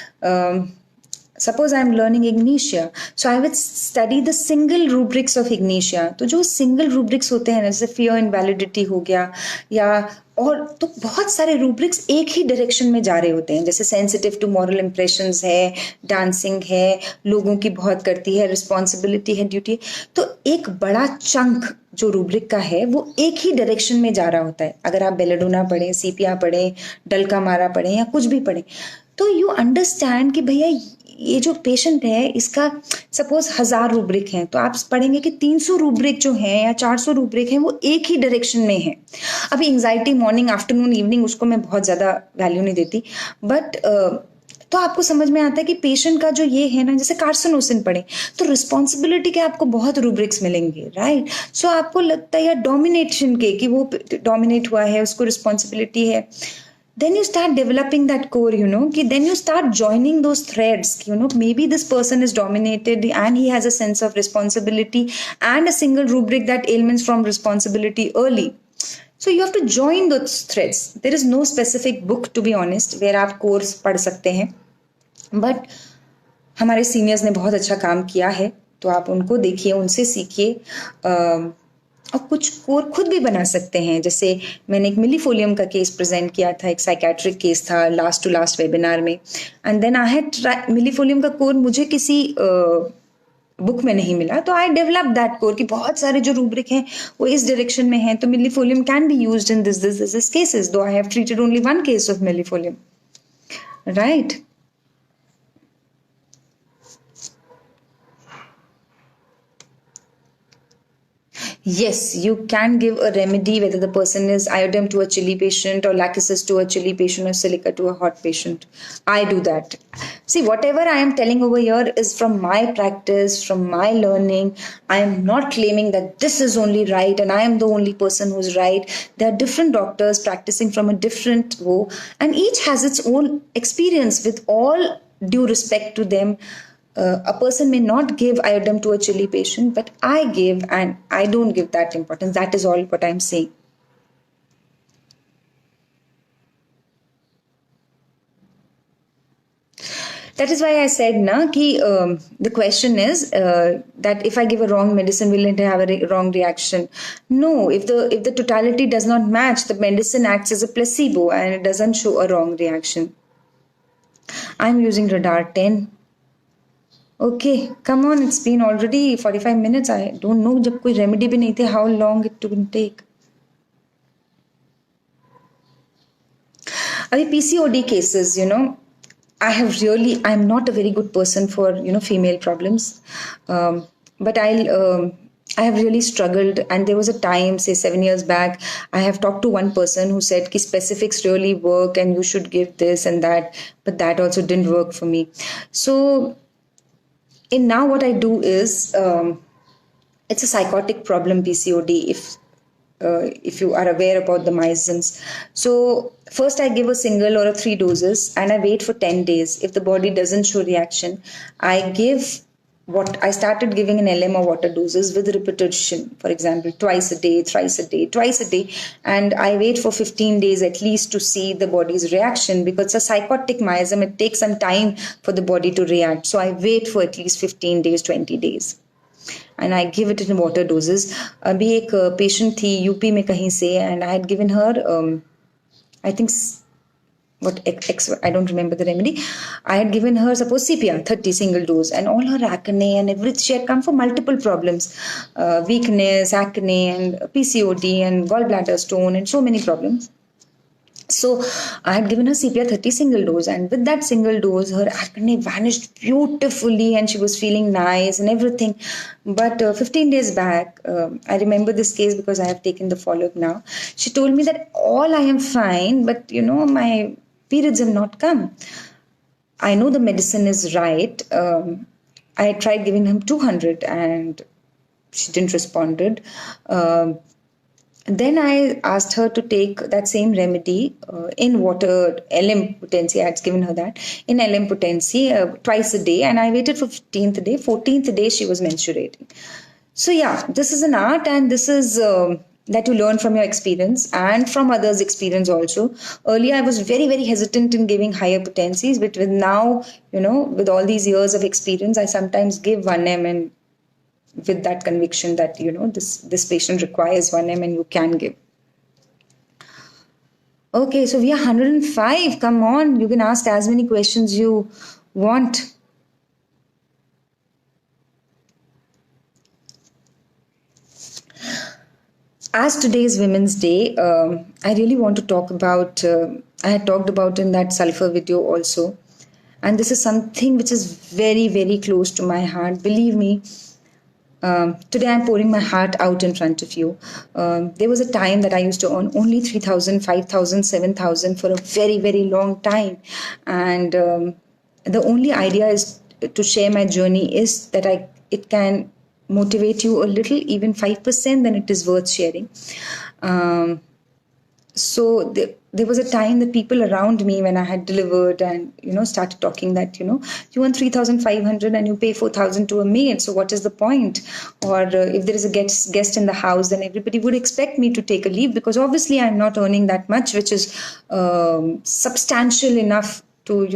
suppose I'm learning Ignatia, so I would study the single rubrics of Ignatia. तो जो single rubrics होते हैं, जैसे fear invalidity हो गया, या और तो बहुत सारे rubrics एक ही direction में जा रहे होते हैं. जैसे sensitive to moral impressions है, dancing है, लोगों की बहुत करती है, responsibility है, duty है. तो एक बड़ा chunk जो rubric का है वो एक ही direction में जा रहा होता है. अगर आप बेलेडोना पढ़ें, सीपिया पढ़ें, डलका मारा पढ़ें, या कुछ भी पढ़ें, तो you understand कि भैया ये जो पेशेंट है इसका सपोज 1000 रूब्रिक हैं, तो आप पढ़ेंगे कि 300 रूब्रिक जो हैं या 400 रूब्रिक हैं वो एक ही डायरेक्शन में है. अभी एंजाइटी मॉर्निंग, आफ्टरनून, इवनिंग, उसको मैं बहुत ज़्यादा वैल्यू नहीं देती, बट तो आपको समझ में आता है कि पेशेंट का जो ये है ना, जैसे कार्सिनोसिन पढ़े तो रिस्पॉन्सिबिलिटी के आपको बहुत रूब्रिक्स मिलेंगे, राइट. सो आपको लगता है या डोमिनेशन के कि वो डोमिनेट हुआ है, उसको रिस्पॉन्सिबिलिटी है. Then you start developing that core, then you start joining those threads, maybe this person is dominated and he has a sense of responsibility and a single rubric that ailments from responsibility early. So you have to join those threads. There is no specific book, to be honest, where आप course पढ़ सकते हैं. But हमारे seniors ने बहुत अच्छा काम किया है, तो आप उनको देखिए, उनसे सीखिए, और कुछ कोर खुद भी बना सकते हैं। जैसे मैंने एक मिलीफोलियम का केस प्रेजेंट किया था, एक साइकेट्रिक केस था लास्ट टू लास्ट वेबिनार में, and then I had millefolium का कोर मुझे किसी बुक में नहीं मिला, तो आई डेवलप दैट कोर कि बहुत सारे जो रूब्रिक हैं वो इस डायरेक्शन में हैं, तो millefolium can be used in this cases, though I have treated only one case of millefolium, right? Yes, you can give a remedy whether the person is iodine to a chili patient or lachesis to a chili patient or silica to a hot patient. I do that. See, whatever I am telling over here is from my practice, from my learning. I am not claiming that this is only right and I am the only person who's right. There are different doctors practicing from a different wo, and each has its own experience. With all due respect to them, a person may not give iodine to a chili patient, but I give, and I don't give that importance. That is all what I'm saying. That is why I said, na, ki, the question is that if I give a wrong medicine, will it have a wrong reaction? No, if the totality does not match, the medicine acts as a placebo and it doesn't show a wrong reaction. I'm using Radar 10. Okay, come on, it's been already 45 minutes. I don't know, जब कोई remedy भी नहीं थे, how long it would take. अभी PCOD cases, I'm not a very good person for, female problems. But I have really struggled, and there was a time, say 7 years back, I have talked to one person who said ki specifics really work and you should give this and that, but that also didn't work for me. So in now what I do is, it's a psychotic problem, PCOD, if you are aware about the mechanisms. So first I give a single or a 3 doses and I wait for 10 days. If the body doesn't show reaction, I started giving an LM or water doses with repetition, for example, twice a day, thrice a day, twice a day. And I wait for 15 days at least to see the body's reaction, because it's a psychotic miasm. It takes some time for the body to react. So I wait for at least 15 days, 20 days. And I give it in water doses. अभी एक patient थी UP में कहीं से, and I had given her, I think, I don't remember the remedy. I had given her, suppose, CPR 30 single dose, and all her acne and everything. She had come for multiple problems, weakness, acne, and PCOD, and gallbladder stone, and so many problems. So I had given her CPR 30 single dose, and with that single dose, her acne vanished beautifully and she was feeling nice and everything. But 15 days back, I remember this case because I have taken the follow-up now. She told me that all I am fine, but my periods have not come. I know the medicine is right. I tried giving him 200 and she didn't responded. Then I asked her to take that same remedy in water, LM potency. I had given her that in LM potency twice a day, and I waited for 15th day. 14th day she was menstruating. So yeah, this is an art, and this is that you learn from your experience and from others' experience also. Earlier, I was very, very hesitant in giving higher potencies, but with now, with all these years of experience, I sometimes give 1M, and with that conviction that this patient requires 1M and you can give. Okay, so we are 105. Come on, you can ask as many questions you want. As today is Women's Day, I really want to talk about, I had talked about in that sulfur video also, and this is something which is very, very close to my heart. Believe me, today I'm pouring my heart out in front of you. There was a time that I used to earn only 3,000, 5,000, 7,000 for a very, very long time. And the only idea is to share my journey is that it can motivate you a little, even 5%, then it is worth sharing. So there was a time that people around me, when I had delivered and started talking that you earn 3,500 and you pay 4,000 to a maid, so what is the point? Or if there is a guest in the house, then everybody would expect me to take a leave, because obviously I'm not earning that much, which is substantial enough to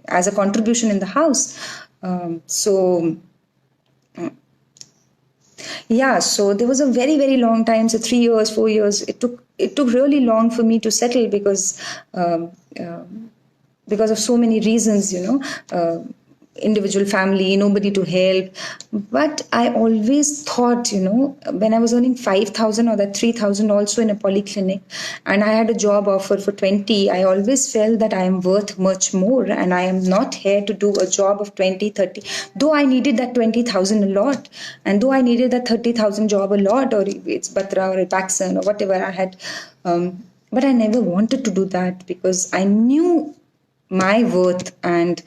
as a contribution in the house. So yeah, so there was a very very long time, so 3 years, 4 years, it took really long for me to settle um, uh, because of so many reasons, individual family, nobody to help. But I always thought, when I was earning 5,000 or that 3,000 also in a polyclinic, and I had a job offer for 20, I always felt that I am worth much more and I am not here to do a job of 20, 30. Though I needed that 20,000 a lot, and though I needed that 30,000 job a lot, or it's Batra or Paxson or whatever I had, but I never wanted to do that because I knew my worth and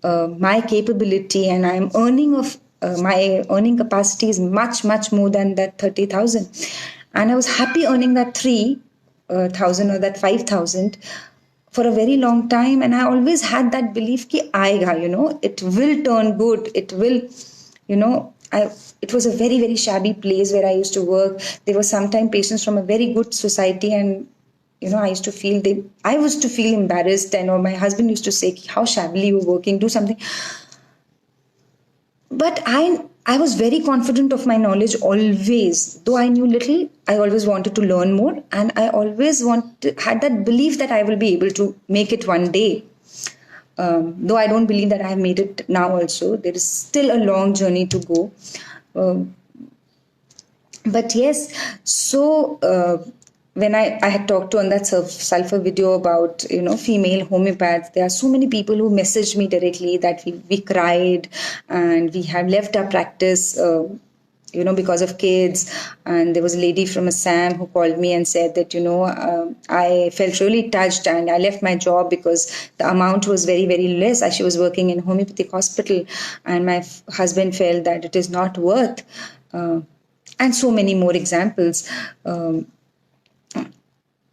my capability, and I'm earning of my earning capacity is much much more than that 30,000, and I was happy earning that 3,000 or that 5,000 for a very long time, and I always had that belief ki aayega, it will turn good, it will, it was a very very shabby place where I used to work. There were sometimes patients from a very good society, and I used to feel embarrassed, and or my husband used to say, how shabbily you're working, do something. But I was very confident of my knowledge always. Though I knew little, I always wanted to learn more, and I always had that belief that I will be able to make it one day. Though I don't believe that I have made it now also. There is still a long journey to go. But yes, so when I had talked to on that sulfur video about female homeopaths, there are so many people who messaged me directly that we cried and we have left our practice because of kids. And there was a lady from Assam who called me and said that I felt really touched and I left my job because the amount was very very less. She was working in a homeopathic hospital, and my husband felt that it is not worth, and so many more examples.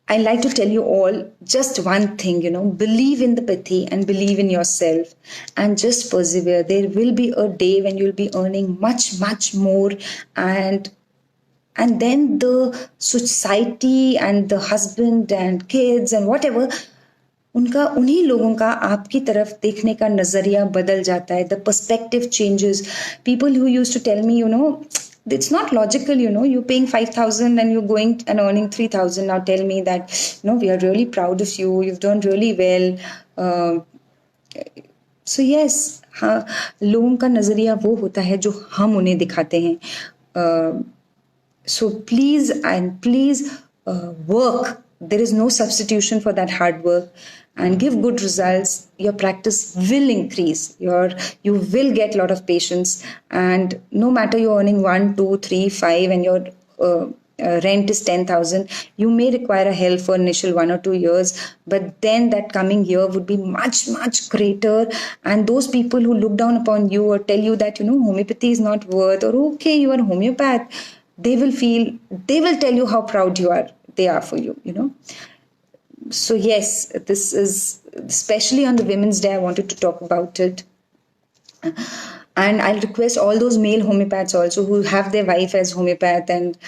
I like to tell you all just one thing, believe in the Pati and believe in yourself and just persevere. There will be a day when you'll be earning much, much more, and then the society and the husband and kids and whatever, उन्हीं लोगों का आपकी तरफ देखने का नजरिया बदल जाता है. The perspective changes. People who used to tell me, it's not logical, you're paying 5,000 and you're going and earning 3,000. Now tell me that, we are really proud of you. You've done really well. So yes, हाँ, लोगों का नजरिया वो होता है जो हम उन्हें दिखाते हैं. So please work. There is no substitution for that hard work, and give good results. Your practice will increase. You will get a lot of patients, and no matter you're earning 1, 2, 3, 5, and your rent is 10,000, you may require a help for initial 1 or 2 years, but then that coming year would be much much greater. And those people who look down upon you or tell you that homeopathy is not worth, or okay, you are a homeopath, they will tell you how proud they are for you. So yes, this is especially on the Women's Day, I wanted to talk about it. And I'll request all those male homeopaths also who have their wife as homeopath and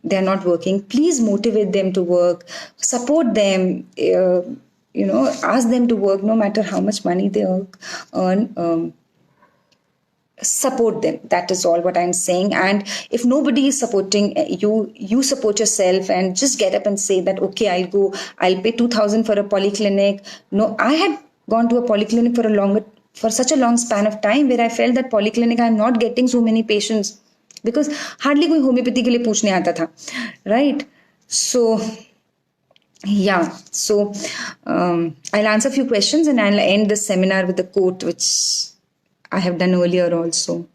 they're not working, please motivate them to work, support them, ask them to work no matter how much money they earn. Support them. That is all what I'm saying. And if nobody is supporting you support yourself and just get up and say that, okay, I'll pay 2,000 for a polyclinic. No, I had gone to a polyclinic for such a long span of time where I felt that polyclinic I'm not getting so many patients because hardly koi homeopathy ke liye पूछने आता था, right? So yeah, so I'll answer a few questions and I'll end the seminar with a quote which I have done earlier also.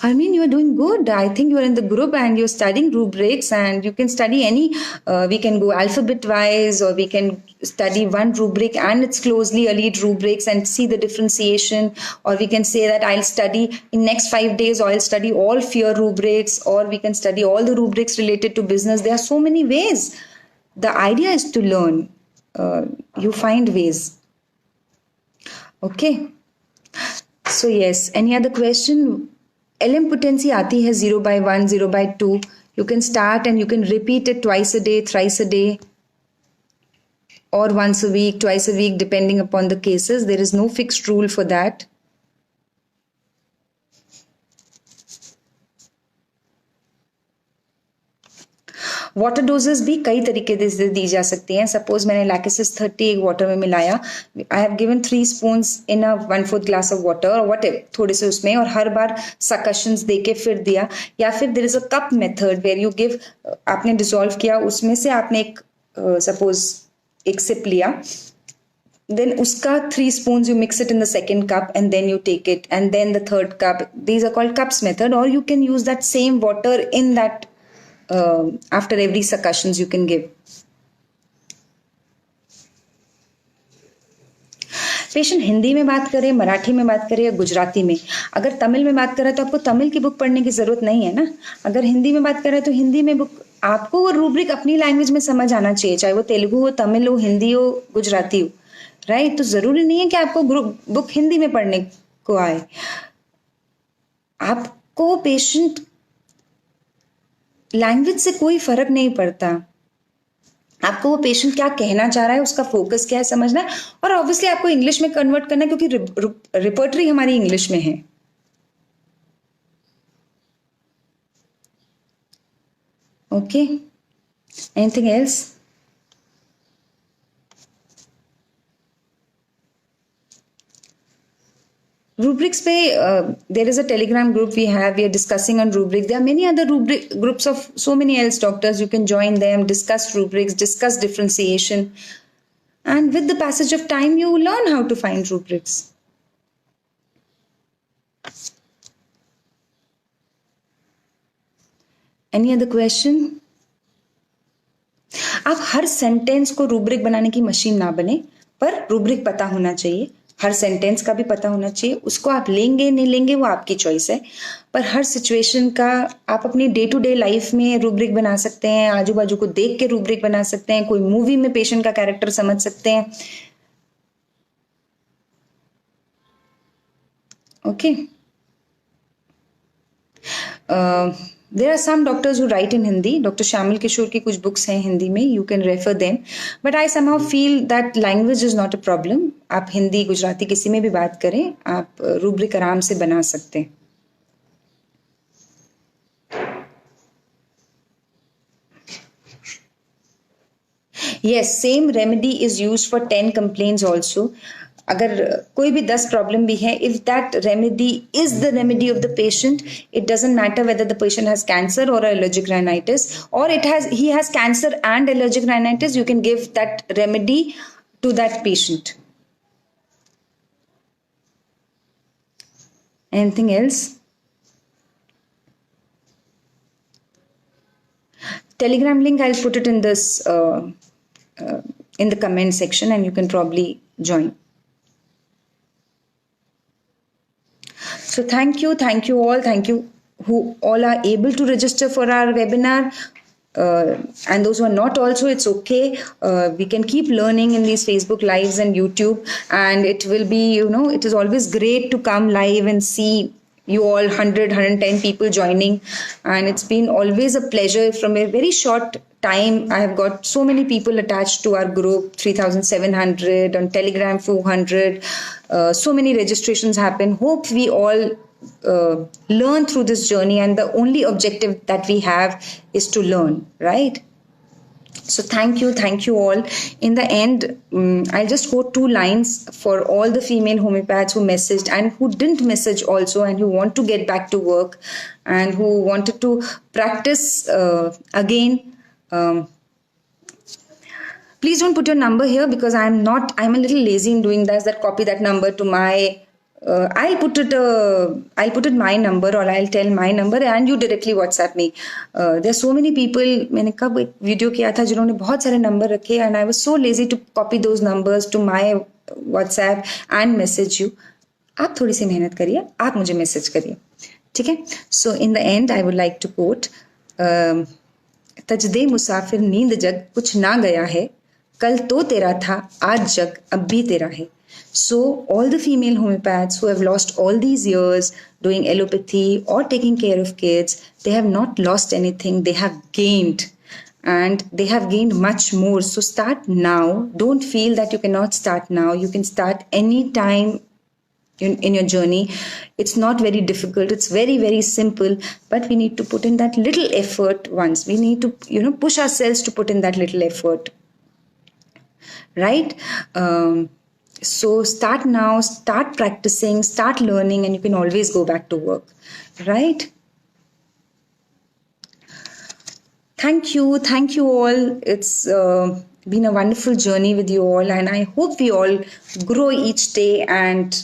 I mean, you are doing good. I think you are in the group and you're studying rubrics, and you can study any, we can go alphabet wise, or we can study one rubric and its closely allied rubrics and see the differentiation. Or we can say that I'll study in next 5 days, or I'll study all fear rubrics, or we can study all the rubrics related to business. There are so many ways. The idea is to learn. You find ways. Okay. So yes, any other question? LM potency aati hai 0/1, 0/2. You can start and you can repeat it twice a day, thrice a day. or once a week, twice a week, depending upon the cases. There is no fixed rule for that. Water doses भी कई तरीके से दी जा सकती हैं. Suppose मैंने lachesis 30 एक water में मिलाया, I have given 3 spoons in a 1/4 glass of water और वट थोड़े से उसमें, और हर बार सकशंस दे के फिर दिया. या फिर there is a cup method where you give, आपने डिसॉल्व किया, उसमें से आपने एक सपोज एक सिप लिया, then uska 3 spoons you mix it in the second cup and then you take it, and then the third cup. These are called cups method. Or you can use that same water in that after every succussions you can give. Patient Hindi में बात करे, मराठी में बात करे या गुजराती में. अगर तमिल में बात करे तो आपको तमिल की बुक पढ़ने की जरूरत नहीं है ना. अगर हिंदी में बात करे तो हिंदी में बुक, आपको वो रूब्रिक अपनी लैंग्वेज में समझ आना चाहिए, चाहे वो तेलुगु हो, तमिल हो, हिंदी हो, गुजराती हो, राइट. तो जरूरी नहीं है कि आपको बुक हिंदी में पढ़ने को आए. आपको पेशेंट लैंग्वेज से कोई फर्क नहीं पड़ता. आपको वो पेशेंट क्या कहना चाह रहा है, उसका फोकस क्या है, समझना है. और ऑब्वियसली आपको इंग्लिश में कन्वर्ट करना है, क्योंकि रिपर्टरी हमारी इंग्लिश में है. Okay, anything else? Rubrics पे there is a telegram group we are discussing on rubric. There are many other rubric groups of so many else doctors. You can join them, discuss rubrics, discuss differentiation, and with the passage of time you learn how to find rubrics. Any other question? आप हर sentence को rubric बनाने की machine ना बने, पर rubric पता होना चाहिए. हर सेंटेंस का भी पता होना चाहिए. उसको आप लेंगे नहीं लेंगे वो आपकी चॉइस है, पर हर सिचुएशन का आप अपनी डे टू डे लाइफ में रूब्रिक बना सकते हैं. आजू बाजू को देख के रूब्रिक बना सकते हैं. कोई मूवी में पेशेंट का कैरेक्टर समझ सकते हैं. Okay. There are some doctors who write in Hindi. Dr. Shamil Kishore की कुछ बुक्स हैं हिंदी में. You can refer them. But I somehow feel that language is not a problem. आप हिंदी गुजराती किसी में भी बात करें, आप रूब्रिक आराम से बना सकते हैं. Yes, same remedy is used for 10 complaints also. अगर कोई भी 10 प्रॉब्लम भी है, if that remedy is the remedy of the patient, it doesn't matter whether the patient has cancer or allergic rhinitis, or he has cancer and allergic rhinitis, you can give that remedy to that patient. Anything else? Telegram link, I'll put it in this in the comment section, and you can probably join. So thank you all. Thank you who all are able to register for our webinar. And those who are not also, it's okay. We can keep learning in these Facebook lives and YouTube. And it will be, it is always great to come live and see you all 100, 110 people joining. And it's been always a pleasure. From a very short time, I have got so many people attached to our group, 3,700, on Telegram 400. So many registrations happen. Hope we all learn through this journey, and the only objective that we have is to learn, right? So thank you all. In the end, I'll just quote 2 lines for all the female homeopaths who messaged and who didn't message also, and who want to get back to work and who wanted to practice again. Please don't put your number here, because I'm a little lazy in doing that copy that number to my I'll put it my number, or I'll tell my number and you directly WhatsApp me. There's so many people, मैंने कब एक video किया था जिन्होंने बहुत सारे number रखे, and I was so lazy to copy those numbers to my WhatsApp and message you. आप थोड़ी सी मेहनत करिए, आप मुझे मैसेज करिए, ठीक है? So in the end, I would like to quote, तजदे मुसाफिर नींद जग कुछ ना गया है, कल तो तेरा था आज जग अब भी तेरा है. So all the female homeopaths who have lost all these years doing allopathy or taking care of kids, they have not lost anything, they have gained. and they have gained much more. So start now. Don't feel that you cannot start now. You can start anytime in your journey. It's not very difficult. It's very, very simple, but we need to put in that little effort once. We need to, push ourselves to put in that little effort, right? So start now, start practicing, start learning, and you can always go back to work, right? Thank you all. It's been a wonderful journey with you all, and I hope we all grow each day. And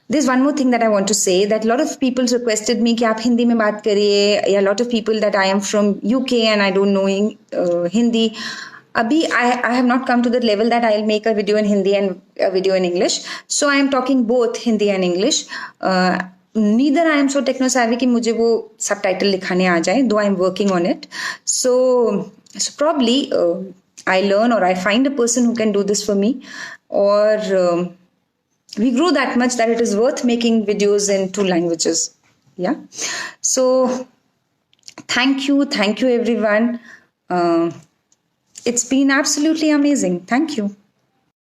there's one more thing that I want to say, that a lot of people requested me कि आप हिंदी में बात करिए. A lot of people that I am from UK and I don't know Hindi. Abhi, I have not come to the level that I'll make a video in Hindi and a video in English. So I am talking both Hindi and English. Neither I am so techno savvy कि मुझे वो subtitle लिखाने आ जाए, though I am working on it. So probably I learn, or I find a person who can do this for me, or we grow that much that it is worth making videos in 2 languages. Yeah. So thank you everyone. It's been absolutely amazing. Thank you.